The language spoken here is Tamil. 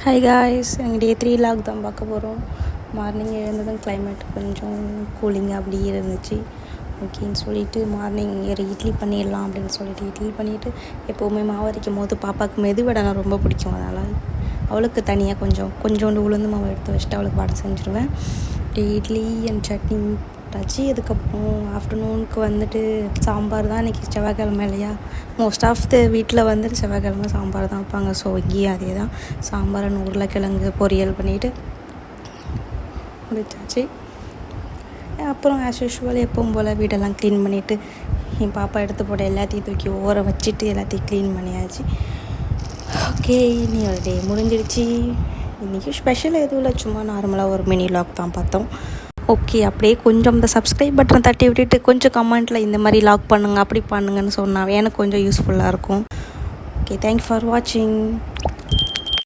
ஹாய் காய்ஸ், எங்கள் டே 3 லாக் தான் பார்க்க போகிறோம். மார்னிங் எழுந்ததும் கிளைமேட் கொஞ்சம் கூலிங்காக அப்படியே இருந்துச்சு. ஓகேன்னு சொல்லிவிட்டு மார்னிங் ஒரு இட்லி பண்ணிடலாம் அப்படின்னு சொல்லிட்டு இட்லி பண்ணிவிட்டு, எப்போவுமே மாவு அரைக்கும் போது பாப்பாவுக்கு மெதுவடைனா ரொம்ப பிடிக்கும். அதனால் அவளுக்கு தனியாக கொஞ்சோண்டு உளுந்து மாவு எடுத்து வச்சுட்டு அவளுக்கு வடை செஞ்சுருவேன். இட்லி அண்ட் சட்னி போட்டாச்சு. அதுக்கப்புறம் ஆஃப்டர்நூனுக்கு வந்துட்டு சாம்பார் தான். இன்றைக்கி செவ்வாய்க்கிழமை இல்லையா, மோஸ்ட் ஆஃப் த வீட்டில் வந்துட்டு செவ்வாய்க்கிழமை சாம்பார் தான் வைப்பாங்க. ஸோ இங்கேயும் அதே தான், சாம்பார் உருளைக்கிழங்கு பொரியல் பண்ணிவிட்டு முடிச்சாச்சு. அப்புறம் ஆஸ் யூஷுவல் எப்பவும் போல் வீடெல்லாம் க்ளீன் பண்ணிவிட்டு என் பாப்பா எடுத்து போட எல்லாத்தையும் தூக்கி ஓர வச்சுட்டு எல்லாத்தையும் க்ளீன் பண்ணியாச்சு. ஓகே, இனி ஒரு டே முடிஞ்சிடுச்சு. இன்றைக்கி ஸ்பெஷல் எதுவும் இல்லை, சும்மா நார்மலாக ஒரு மினி லாக் தான் பார்த்தோம். ஓகே, அப்படியே கொஞ்சம் இந்த சப்ஸ்கிரைப் பட்டனை தட்டி விட்டுட்டு கொஞ்சம் கமெண்ட்டில் இந்த மாதிரி லாக் பண்ணுங்கள் அப்படி பண்ணுங்கன்னு சொன்னால் எனக்கு கொஞ்சம் யூஸ்ஃபுல்லாக இருக்கும். ஓகே, தேங்க்ஸ் ஃபார் வாட்சிங்.